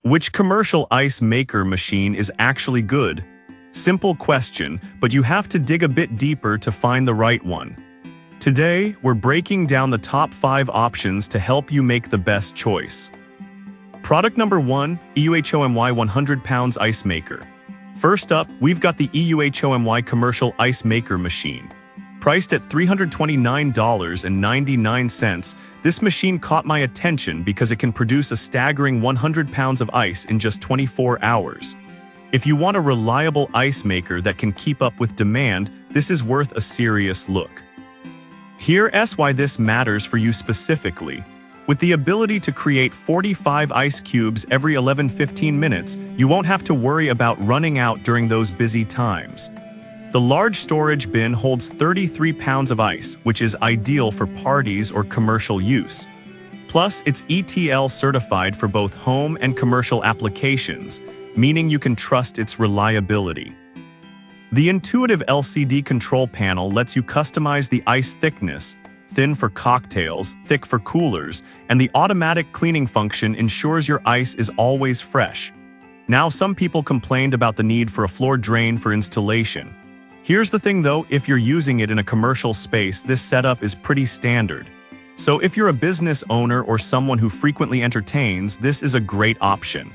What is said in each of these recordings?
Which commercial ice maker machine is actually good? Simple question, but you have to dig a bit deeper to find the right one. Today, we're breaking down the top 5 options to help you make the best choice. Product number 1, EUHOMY 100 pounds ice maker. First up, we've got the EUHOMY commercial ice maker machine. Priced at $329.99, this machine caught my attention because it can produce a staggering 100 pounds of ice in just 24 hours. If you want a reliable ice maker that can keep up with demand, this is worth a serious look. Here's why this matters for you specifically. With the ability to create 45 ice cubes every 11-15 minutes, you won't have to worry about running out during those busy times. The large storage bin holds 33 pounds of ice, which is ideal for parties or commercial use. Plus, it's ETL certified for both home and commercial applications, meaning you can trust its reliability. The intuitive LCD control panel lets you customize the ice thickness, thin for cocktails, thick for coolers, and the automatic cleaning function ensures your ice is always fresh. Now, some people complained about the need for a floor drain for installation. Here's the thing though, if you're using it in a commercial space, this setup is pretty standard. So if you're a business owner or someone who frequently entertains, this is a great option.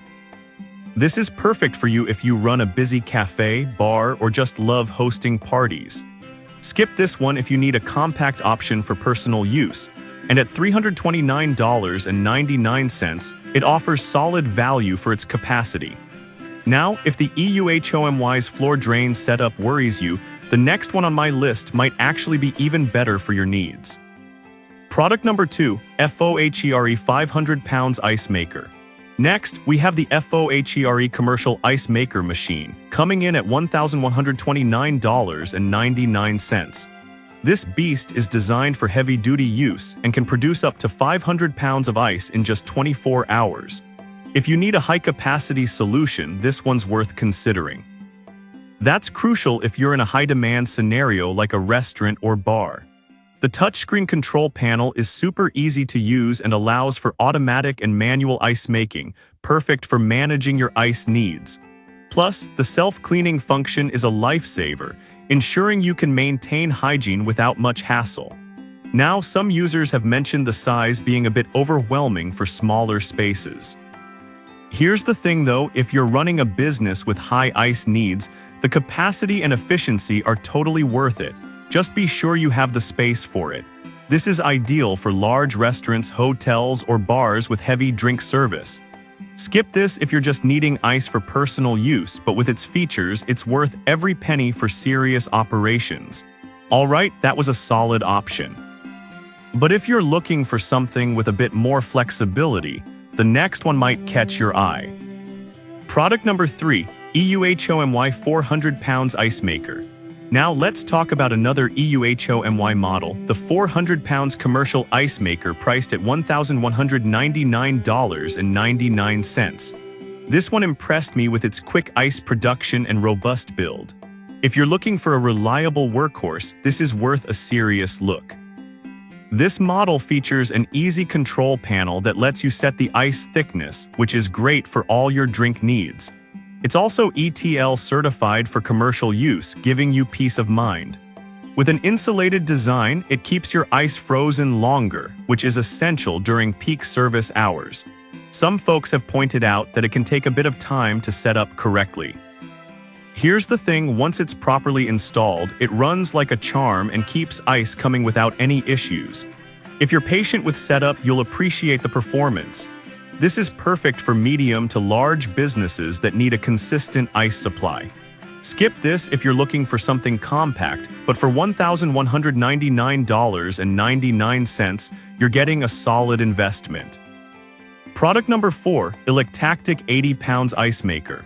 This is perfect for you if you run a busy cafe, bar, or just love hosting parties. Skip this one if you need a compact option for personal use, and at $329.99, it offers solid value for its capacity. Now, if the EUHOMY's floor drain setup worries you, the next one on my list might actually be even better for your needs. Product number 2, FOHERE 500 pounds ice maker. Next, we have the FOHERE commercial ice maker machine, coming in at $1,129.99. This beast is designed for heavy-duty use and can produce up to 500 pounds of ice in just 24 hours. If you need a high-capacity solution, this one's worth considering. That's crucial if you're in a high-demand scenario like a restaurant or bar. The touchscreen control panel is super easy to use and allows for automatic and manual ice making, perfect for managing your ice needs. Plus, the self-cleaning function is a lifesaver, ensuring you can maintain hygiene without much hassle. Now, some users have mentioned the size being a bit overwhelming for smaller spaces. Here's the thing though, if you're running a business with high ice needs, the capacity and efficiency are totally worth it. Just be sure you have the space for it. This is ideal for large restaurants, hotels, or bars with heavy drink service. Skip this if you're just needing ice for personal use, but with its features, it's worth every penny for serious operations. Alright, that was a solid option. But if you're looking for something with a bit more flexibility, the next one might catch your eye. Product number 3, EUHOMY 400 pounds ice maker. Now let's talk about another EUHOMY model, the 400 pounds commercial ice maker priced at $1,199.99. This one impressed me with its quick ice production and robust build. If you're looking for a reliable workhorse, this is worth a serious look. This model features an easy control panel that lets you set the ice thickness, which is great for all your drink needs. It's also ETL certified for commercial use, giving you peace of mind. With an insulated design, it keeps your ice frozen longer, which is essential during peak service hours. Some folks have pointed out that it can take a bit of time to set up correctly. Here's the thing, once it's properly installed, it runs like a charm and keeps ice coming without any issues. If you're patient with setup, you'll appreciate the performance. This is perfect for medium to large businesses that need a consistent ice supply. Skip this if you're looking for something compact, but for $1,199.99, you're getting a solid investment. Product number 4, Electactic 80 pounds ice maker.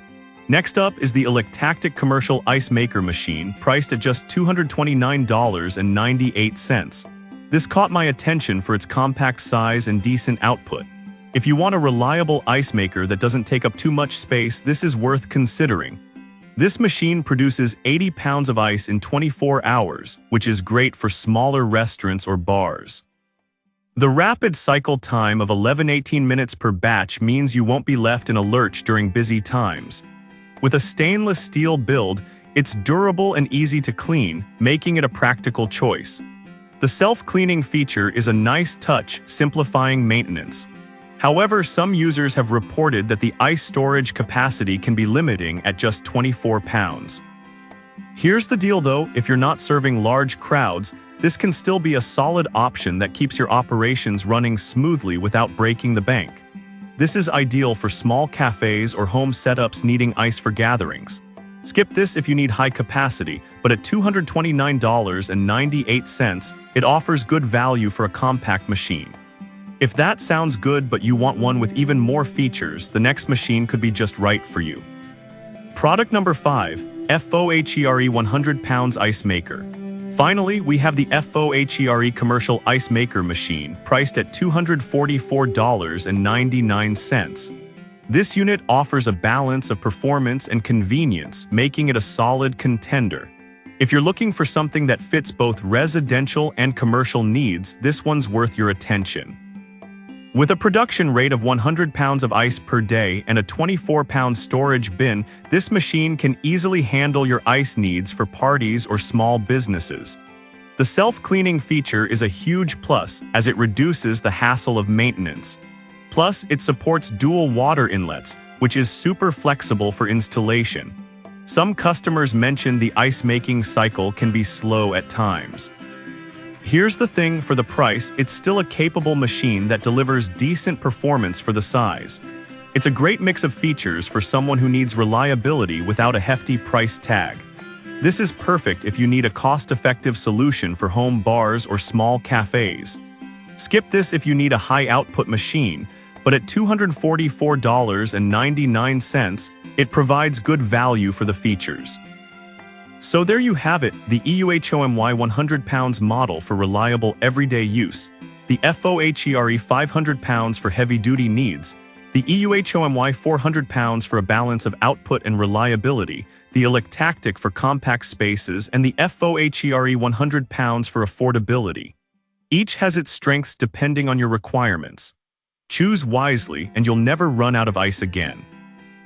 Next up is the Electactic commercial ice maker machine, priced at just $229.98. This caught my attention for its compact size and decent output. If you want a reliable ice maker that doesn't take up too much space, this is worth considering. This machine produces 80 pounds of ice in 24 hours, which is great for smaller restaurants or bars. The rapid cycle time of 11-18 minutes per batch means you won't be left in a lurch during busy times. With a stainless steel build, it's durable and easy to clean, making it a practical choice. The self-cleaning feature is a nice touch, simplifying maintenance. However, some users have reported that the ice storage capacity can be limiting at just 24 pounds. Here's the deal though, if you're not serving large crowds, this can still be a solid option that keeps your operations running smoothly without breaking the bank. This is ideal for small cafes or home setups needing ice for gatherings. Skip this if you need high capacity, but at $229.98, it offers good value for a compact machine. If that sounds good but you want one with even more features, the next machine could be just right for you. Product number 5, FOHERE 100 pounds Ice Maker. Finally, we have the FOHERE Commercial Ice Maker machine, priced at $244.99. This unit offers a balance of performance and convenience, making it a solid contender. If you're looking for something that fits both residential and commercial needs, this one's worth your attention. With a production rate of 100 pounds of ice per day and a 24-pound storage bin, this machine can easily handle your ice needs for parties or small businesses. The self-cleaning feature is a huge plus as it reduces the hassle of maintenance. Plus, it supports dual water inlets, which is super flexible for installation. Some customers mention the ice-making cycle can be slow at times. Here's the thing, for the price, it's still a capable machine that delivers decent performance for the size. It's a great mix of features for someone who needs reliability without a hefty price tag. This is perfect if you need a cost-effective solution for home bars or small cafes. Skip this if you need a high-output machine, but at $244.99, it provides good value for the features. So there you have it, the EUHOMY 100 pounds model for reliable everyday use, the FOHERE 500 pounds for heavy-duty needs, the EUHOMY 400 pounds for a balance of output and reliability, the Electactic for compact spaces, and the FOHERE 100 pounds for affordability. Each has its strengths depending on your requirements. Choose wisely and you'll never run out of ice again.